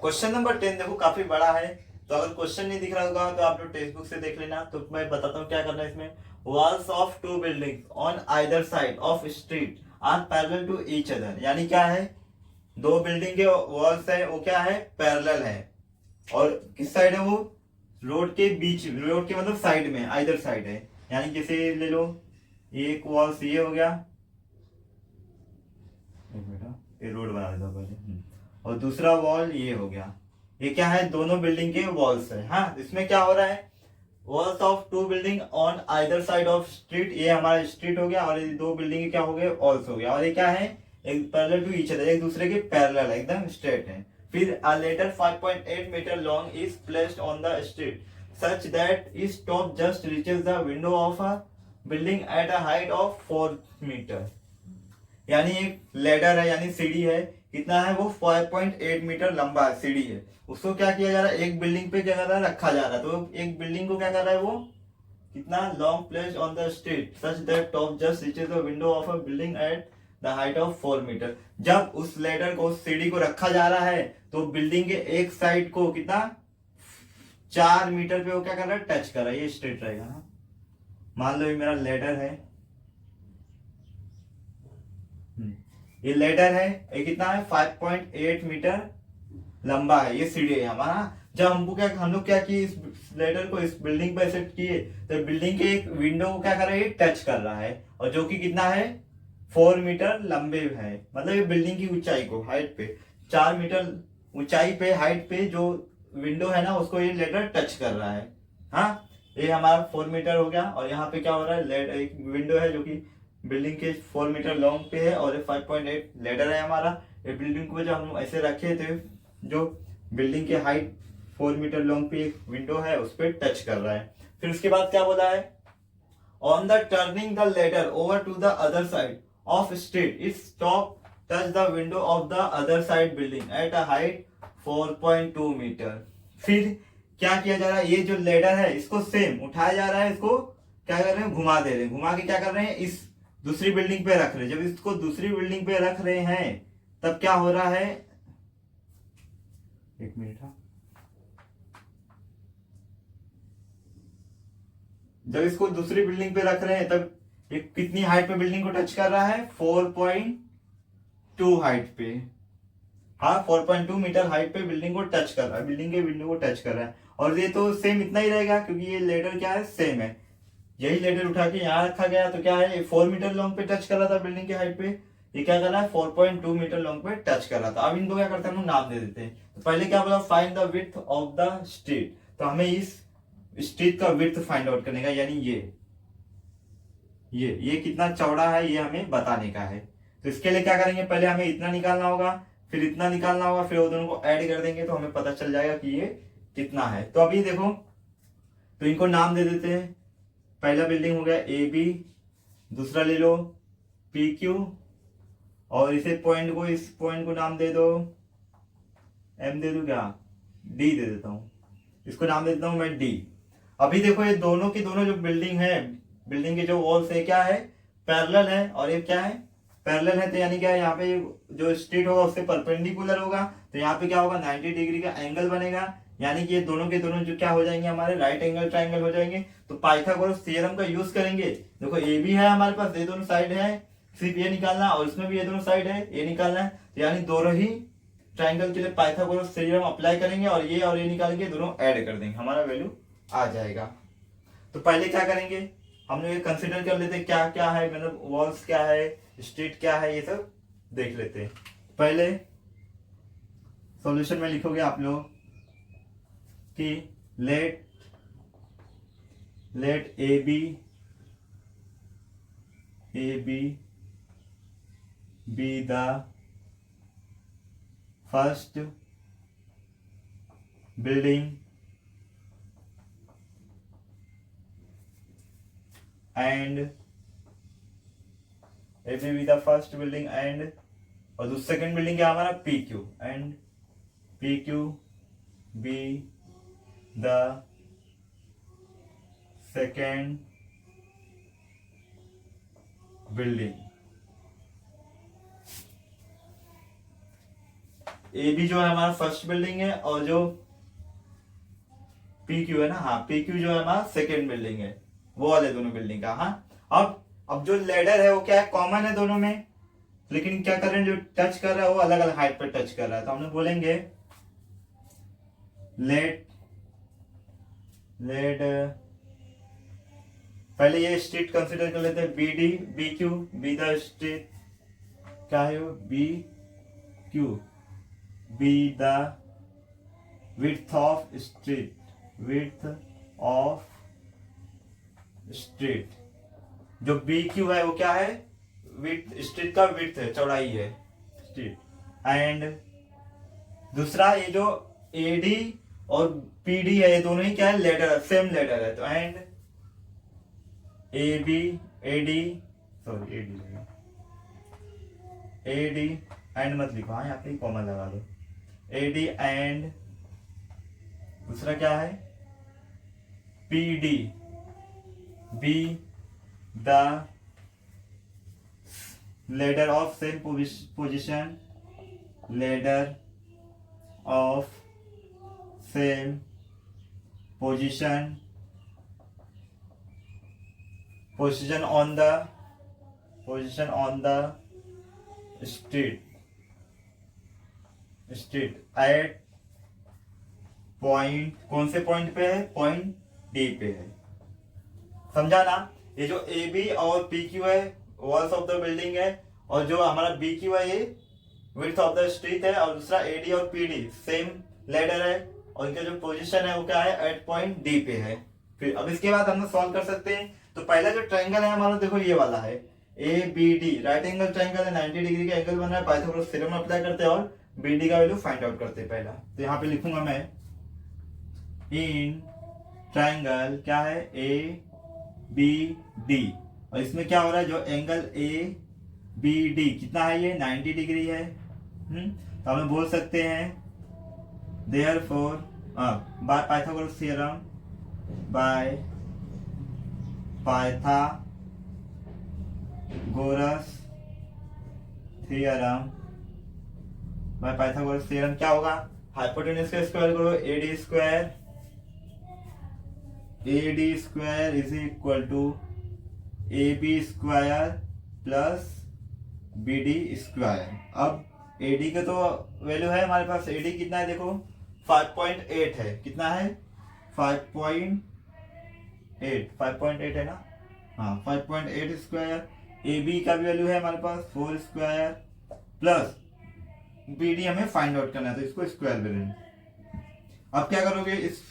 Question number 10 देखो काफी बड़ा है। तो अगर क्वेश्चन नहीं दिख रहा होगा तो आप लोग टेक्स्ट बुक से देख लेना। तो मैं बताता हूँ क्या करना है इसमें। Walls of two buildings on either side of street are parallel to each other. यानी क्या है, दो बिल्डिंग के वॉल्स है वो क्या है, पैरेलल है। और किस साइड है वो, रोड के बीच, रोड के मतलब साइड में, आइदर साइड है। यानी जैसे ले लो, एक वॉल्स ये हो गया, एक मिनट ये रोड बना देता हूं पहले। और दूसरा वॉल ये हो गया। ये क्या है, दोनों बिल्डिंग के वॉल्स है। हाँ, इसमें क्या हो रहा है, walls of two building on either side of street, ये हमारा स्ट्रीट हो गया। और ये दो बिल्डिंग क्या हो गए, वॉल्स हो गया। और ये क्या है, एक पैरेलल टू ईच अदर, एक दूसरे के पैरेलल है, एकदम स्ट्रेट है। फिर a ladder 5.8 metre long is placed on the street such that is top just reaches the window of a building at a height of 4 metre. यानी एक ladder है, यानी सीढ़ी है, कितना है वो 5.8 मीटर लंबा है, सीढ़ी है। उसको क्या किया जा रहा है, एक बिल्डिंग पे क्या कर रहा है, रखा जा रहा है। तो एक बिल्डिंग को क्या कर रहा है वो, कितना long place on the street such that top just reaches the window of a building at the height of 4 metre. जब उस लेडर को, सीढ़ी को रखा जा रहा है, तो बिल्डिंग के एक साइड को कितना, 4 मीटर पे वो क्या कर रहा है, टच कर रहा है। ये स्ट्रेट रहेगा ना। मान लो ये मेरा लेडर है, ये लेडर है, ये कितना है 5.8 मीटर लंबा है, ये सीढ़ी है हमारा। जब हमको क्या, हम लोग क्या किए, इस लेडर को इस बिल्डिंग पर सेट किए, तो बिल्डिंग के एक विंडो को क्या कर रहा है, ये टच कर रहा है। और जो कि कितना है, 4 मीटर लंबे है। मतलब ये बिल्डिंग की ऊंचाई को, हाइट पे 4 मीटर ऊंचाई पे, हाइट पे जो विंडो है ना, उसको ये लेडर टच कर रहा है। हाँ, ये हमारा 4 मीटर हो गया। और यहाँ पे क्या हो रहा है, एक विंडो है जो कि बिल्डिंग के 4 मीटर लॉन्ग पे है, और ये 5.8 लेडर है हमारा। ये बिल्डिंग को जब हम ऐसे रखे थे, जो बिल्डिंग के हाइट 4 मीटर लॉन्ग पे एक विंडो है, उस पर टच कर रहा है। फिर उसके बाद क्या बोला है, on the turning the ladder over to the other side of street its top touch the window of the other side building at a height 4.2 metre. फिर क्या किया जा रहा है, ये जो लेडर है इसको सेम उठाया जा रहा है, इसको क्या कर रहे हैं, घुमा दे रहे हैं। घुमा के क्या कर रहे हैं, इस दूसरी बिल्डिंग पे रख रहे हैं। जब इसको दूसरी बिल्डिंग पे रख रहे हैं, तब क्या हो रहा है, एक मिनट। हाँ, जब इसको दूसरी बिल्डिंग पे रख रहे हैं, तब ये कितनी हाइट पे बिल्डिंग को टच कर रहा है, 4.2 हाइट पे। हाँ, 4.2 मीटर हाइट पे बिल्डिंग को टच कर रहा है, बिल्डिंग के विंडो को टच कर रहा है। और ये तो सेम इतना ही रहेगा, क्योंकि ये लेडर क्या है, सेम है। यही लेडर उठा के यहाँ रखा गया, तो क्या है, 4 मीटर लॉन्ग पे टच कर रहा था बिल्डिंग के हाइट पे। ये क्या कर रहा है, 4.2 मीटर लॉन्ग पे टच कर रहा था। अब इनको क्या करते हैं, हम नाम दे देते हैं। तो पहले क्या बोला, find the width of the street. तो हमें इस स्ट्रीट का विड्थ फाइंड आउट करने का, यानी ये कितना चौड़ा है, ये हमें बताने का है। तो इसके लिए क्या करेंगे, पहले हमें इतना निकालना होगा, फिर इतना निकालना होगा, फिर वो दोनों को ऐड कर देंगे, तो हमें पता चल जाएगा कि ये कितना है। तो अभी देखो, तो इनको नाम दे देते हैं। पहला बिल्डिंग हो गया ए बी, दूसरा ले लो पी क्यू, और इसे पॉइंट को, इस पॉइंट को नाम दे दो एम, दे दो क्या, डी दे देता हूं, इसको नाम दे देता हूं मैं डी। अभी देखो, ये दोनों की दोनों जो बिल्डिंग है, बिल्डिंग के जो वॉल्स है क्या है, पैरेलल है। और ये क्या है, पैरेलल है, तो यानी क्या है, यहाँ पे जो स्ट्रेट होगा उससे परपेंडिकुलर होगा। तो यहाँ पे क्या होगा, 90 डिग्री का एंगल बनेगा। यानी कि ये दोनों के दोनों जो क्या हो जाएंगे, हमारे राइट एंगल ट्राइंगल हो जाएंगे। तो पाइथागोरस थ्योरम का यूज करेंगे। देखो, ए भी है हमारे पास, ये दोनों साइड है, सिर्फ ये निकालना, और इसमें भी ये दोनों साइड है, ये निकालना है। तो यानी दोनों ही ट्राइंगल के लिए पाइथागोरस थ्योरम अप्लाई करेंगे, और ये निकाल के दोनों ऐड कर देंगे, हमारा वैल्यू आ जाएगा। तो पहले क्या करेंगे, हम लोग ये कंसिडर कर लेते हैं क्या क्या है, मतलब वॉल्स क्या है, स्ट्रीट क्या है, ये सब देख लेते हैं। पहले सॉल्यूशन में लिखोगे आप लोग कि let let A B be the first building and A B be the first building and, और दूसरी सेकेंड बिल्डिंग क्या हमारा P Q, and P Q be the second building. A B जो है हमारा फर्स्ट बिल्डिंग है, और जो पी क्यू है ना, हाँ पी क्यू जो है हमारा सेकेंड बिल्डिंग है, वो वाले दोनों बिल्डिंग का। हाँ अब जो लेडर है वो क्या है, कॉमन है दोनों में, लेकिन क्या कर रहे हैं, जो टच कर रहा है वो अलग अलग हाइट पर टच कर रहा है। तो हम लोग बोलेंगे लेट लेट पहले ये स्ट्रीट कंसीडर कर लेते हैं, B D B Q, be the street, क्या है वो, B Q, be the width of street, width of street. जो बी क्यू है वो क्या है, विड्थ, स्ट्रीट का विड्थ है, चौड़ाई है स्ट्रीट। एंड दूसरा ये जो ए डी और पी डी है, ये दोनों ही क्या है, लेडर, सेम लेडर है। तो and A B, A D, sorry A D and मत लिखो, हाँ यहाँ पे कॉमन लगा दो, ए डी एंड दूसरा क्या है, P D, be the ladder of same position, ladder of same position, position on the street at point, कौन से पॉइंट पे है, पॉइंट डी पे है। समझा ना। ये जो ए बी और पी क्यू है वॉल्स ऑफ द बिल्डिंग है, और जो हमारा बी क्यू है ये विड्थ ऑफ द स्ट्रीट है, और दूसरा ए डी और पी डी सेम लेडर है, और इनका जो पोजीशन है वो क्या है, एट पॉइंट डी पे है। फिर अब इसके बाद हम लोग सॉल्व कर सकते हैं। तो पहला जो ट्रायंगल है हमारा, देखो ये वाला है A B D, right angle triangle है, 90 डिग्री का एंगल बन रहा है, पाइथागोरस थ्योरम अप्लाई करते हैं और बी डी का वैल्यू फाइंड आउट करते हैं पहला। तो यहाँ पे लिखूंगा मैं, इन ट्रायंगल क्या है, ए बी डी, और इसमें क्या हो रहा है, जो एंगल ए बी डी कितना है, ये 90 डिग्री है। तो हम बोल सकते हैं therefore by Pythagoras theorem, by Pythagoras theorem, by Pythagoras theorem क्या होगा, हाइपोटेन्यूज का स्क्वायर करो, A D square is equal to A B square plus B D square. अब ए डी का तो वैल्यू है हमारे पास, ए डी कितना है देखो 5.8 है, कितना है 5.8 है ना, हाँ 5.8 स्क्वायर। ए बी का भी वैल्यू है हमारे पास 4 स्क्वायर, प्लस बी डी हमें फाइंड आउट करना है, तो इसको स्क्वायर ले लेंगे। अब क्या करोगे, इस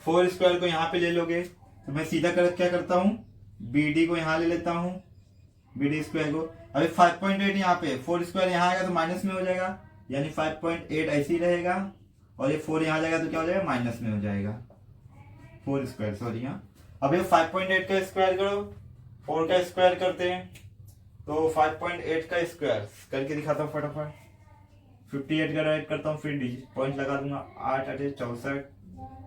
4 स्क्वायर को यहाँ पे ले लोगे, तो मैं सीधा क्या करता हूँ, बी डी को यहाँ ले लेता हूँ, बी डी स्क्वायर को। अभी 5.8 यहाँ पे, 4 स्क्वायर यहाँ आएगा तो माइनस में हो जाएगा, यानी 5.8 ऐसे ही रहेगा, और ये 4 यहाँ जाएगा तो क्या हो जाएगा, माइनस में हो जाएगा, 4 स्क्वायर, सॉरी यहाँ। अब ये 5.8 का स्क्वायर करो, 4 का स्क्वायर करते हैं, तो 5.8 का स्क्वायर करके दिखाता हूँ फटाफट। 58 का राइट करता हूँ, फिर पॉइंट लगा दूंगा, 8 8 64,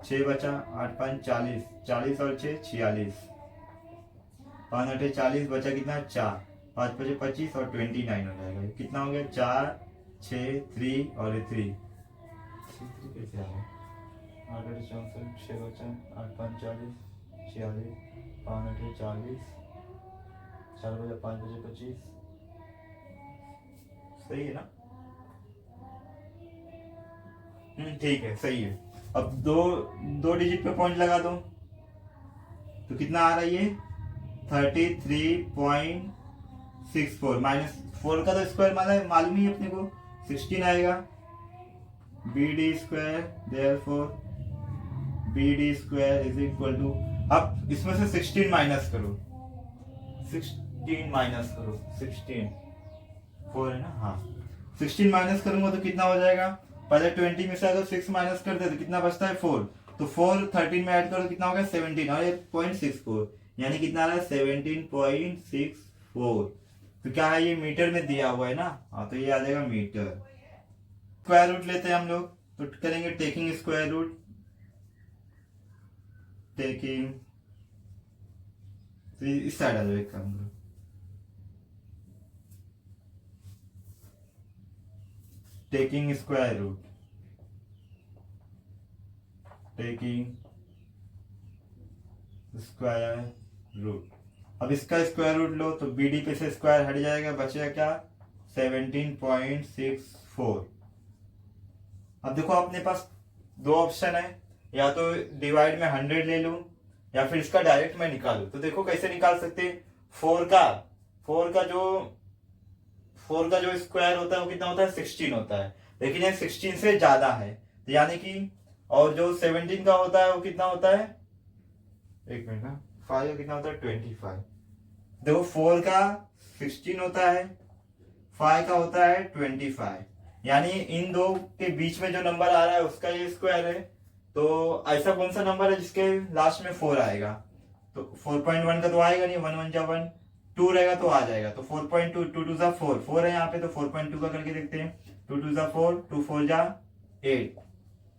6 बचा, 8 5 40, 40 और 6 46, 5 8 40 बचा कितना, 4, 5 5 25 और 29 हो जाएगा। कितना हो गया, 4 6 3 और 3 कैसे आ गया, 8 8 64, 6 बचा, 8 5 40 46, 5 8 40, 4 बजा, 5 बजे 25, सही है ना, ठीक है सही है। अब दो डिजिट पे पॉइंट लगा दो, तो कितना आ रहा है ये 33.64, माइनस 4 का तो स्क्वायर मालूम ही अपने को 16 आएगा। B D square, therefore B D square is equal to, अब इसमें से 16 माइनस करो, 16 माइनस करो, 16 4 है ना, हाँ 16 माइनस करूंगा तो कितना हो जाएगा, पहले 20 में से अगर 6 माइनस करते तो कितना बचता है 4, तो 4 13 में ऐड करो कितना होगा 17, और ये 0.64, यानी कितना आ रहा है 17.64। तो क्या है, ये मीटर में दिया हुआ है ना, हाँ तो ये आ जाएगा मीटर। स्क्वायर रूट लेते हैं हम लोग, तो करेंगे टेकिंग स्क्वायर रूट, टेकिंग, तो इस साइड आ जाओ, एक काम करो, taking square root, taking square root. अब इसका स्क्वायर रूट लो तो बी डी पे से स्क्वायर हट जाएगा, बचेगा क्या 17.64। अब देखो अपने पास दो ऑप्शन है, या तो डिवाइड में 100 ले लूं या फिर इसका डायरेक्ट मैं निकालूं। तो देखो कैसे निकाल सकते हैं, फोर का फोर का जो स्क्वायर होता है वो कितना होता है 16 होता है, लेकिन ये 16 से ज्यादा है तो यानी कि, और जो 17 का होता है वो कितना होता है, एक मिनट ना, 5 का कितना होता है 25। देखो 4 का 16 होता है, 5 का होता है 25, यानी इन दो के बीच में जो नंबर आ रहा है उसका ये स्क्वायर है। तो ऐसा कौन सा नंबर है जिसके लास्ट में 4 आएगा, तो 4.1 का तो आएगा नहीं, 1 1 जा 1, 2 रहेगा तो आ जाएगा, तो 4.2, 2 2 जा 4, 4 है यहाँ पे तो 4.2 का करके देखते हैं, 2 2 जा 4, 2 4 जा 8,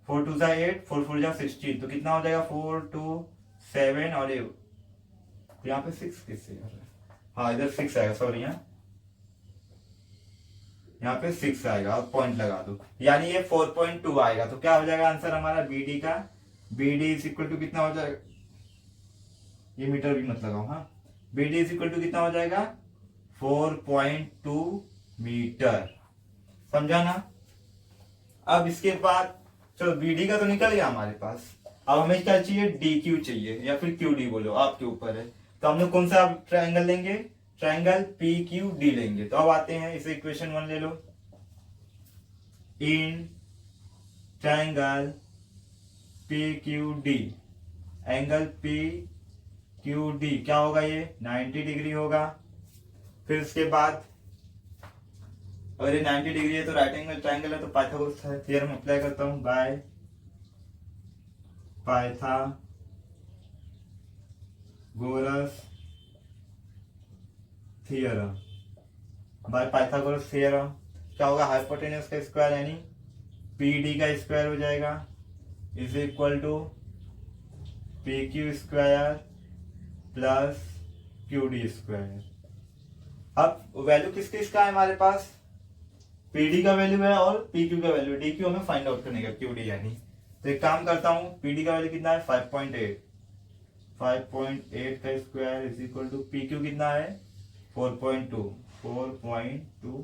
4 2 जा 8, 4 4 जा 16, तो कितना हो जाएगा 4 2 7 और ये, तो यहाँ पे 6 किससे, हाँ इधर 6 आएगा, सॉरी यहाँ पे 6 आएगा और पॉइंट लगा दो, यानी ये 4.2 आएगा। तो क्या हो जाएगा आंसर हमारा बी डी का, B D is equal to कितना हो जाएगा, ये मीटर भी मत लगाओ, हाँ B D is equal to कितना हो जाएगा 4.2 मीटर, समझा ना। अब इसके बाद चलो बी डी का तो निकल गया हमारे पास, अब हमें क्या चाहिए डी क्यू चाहिए या फिर क्यू डी बोलो, आपके ऊपर है। तो हम लोग कौन सा ट्रायंगल लेंगे, ट्रायंगल पी क्यू डी लेंगे। तो अब आते हैं इसे इक्वेशन 1 ले लो, in triangle P Q D, angle P Q D क्या होगा, ये 90 डिग्री होगा। फिर उसके बाद अगर ये 90 डिग्री है तो राइट एंगल ट्रायंगल है, तो पाइथागोरस थ्योरम अप्लाई करता हूं, bye Pythagoras theorem, by Pythagoras theorem क्या होगा, हाइपोटेन्यूज का स्क्वायर यानी पी डी का स्क्वायर हो जाएगा is equal to P Q square plus Q D square. अब वैल्यू किस किस का है हमारे पास, पी डी का वैल्यू है और पी क्यू का वैल्यू, डी क्यू हमें फाइंड आउट करने का, क्यू डी यानी। तो एक काम करता हूं, पी डी का वैल्यू कितना है 5.8, 5.8 का square is equal to P Q कितना है 4.2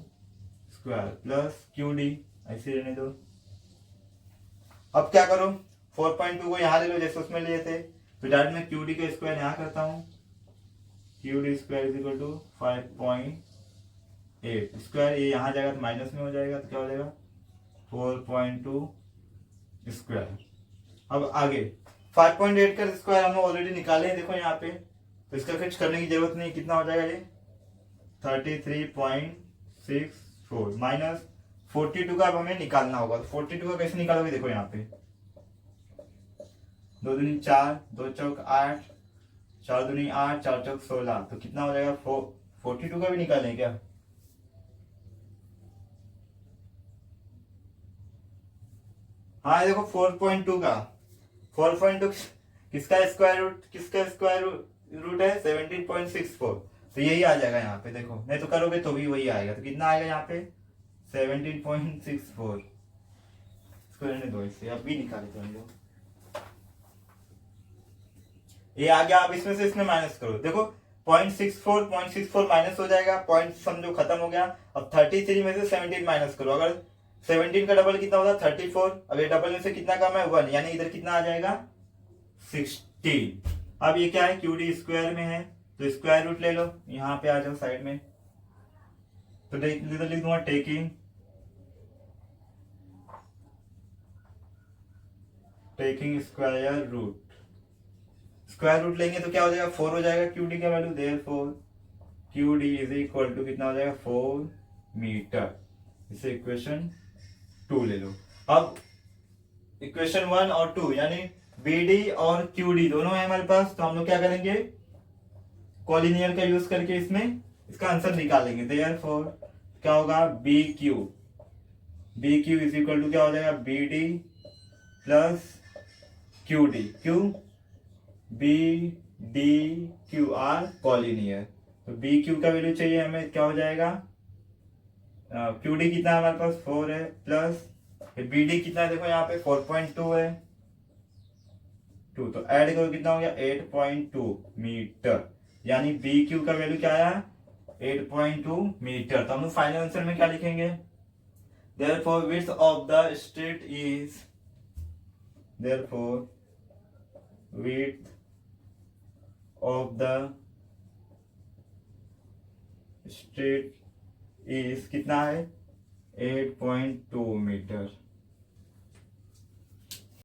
स्क्वायर प्लस क्यू डी, ऐसे रहने दो। अब क्या करो, 4.2 को यहां ले लो जैसे उसमें लिए थे, तो डायरेक्ट मैं क्यू डी का स्क्वायर यहां करता हूं, Q D square is equal to 5.8 square, ये यहां जाएगा तो माइनस में हो जाएगा, तो क्या हो जाएगा 4.2 स्क्वायर। अब आगे 5.8 का स्क्वायर हम ऑलरेडी निकाले हैं, देखो यहाँ पे, तो इसका कुछ करने की जरूरत नहीं, कितना हो जाएगा ये 33.64 माइनस 42 का अब हमें निकालना होगा। तो 42 का कैसे निकालोगे, देखो यहाँ पे 2 दूनी 4, 2 चौक 8, 4 दूनी 8, 4 चौक 16, तो कितना हो जाएगा 42 का भी निकालें क्या, हाँ देखो 4.2 का 4.2 किसका स्क्वायर रूट है 17.64, तो यही आ जाएगा यहाँ पे, देखो नहीं तो करोगे तो भी वही आएगा, तो कितना आएगा यहाँ पे 17.64, इसको रहने दो, इससे अब भी निकाले तो हम लोग, ये आ गया। अब इसमें से इसमें माइनस करो, देखो 0.64 माइनस हो जाएगा, पॉइंट समझो खत्म हो गया। अब 33 में से 17 माइनस करो, अगर 17 का डबल कितना होता है 34, अब ये डबल में से कितना कम है 1, यानी इधर कितना आ जाएगा 16। अब ये क्या है क्यू डी स्क्वायर में है, तो स्क्वायर रूट ले लो, यहां पे आ जाओ साइड में, तो लिख दूंगा taking square root, square root लेंगे तो क्या हो जाएगा 4 हो जाएगा क्यू डी का value, therefore Q D is equal to कितना हो जाएगा 4 मीटर। इसे इक्वेशन 2 ले लो। अब इक्वेशन 1 और 2 यानी बी डी और क्यू डी दोनों है हमारे पास, तो हम लोग क्या करेंगे कॉलिनियर का यूज करके इसमें इसका आंसर निकालेंगे। देयरफॉर क्या होगा B Q is equal to क्या हो जाएगा B D plus Q D, Q B D Q are collinear, तो बी क्यू का वैल्यू चाहिए हमें, क्या हो जाएगा क्यूडी कितना है हमारे पास 4 है, प्लस बीडी कितना है देखो यहाँ पे 4.2 है 2, तो ऐड करो कितना हो गया 8.2 मीटर, यानी बी क्यू का वैल्यू क्या आया 8.2 मीटर। तो हम लोग फाइनल आंसर में क्या लिखेंगे, therefore width of the street is, therefore width of the street is कितना है 8.2 मीटर।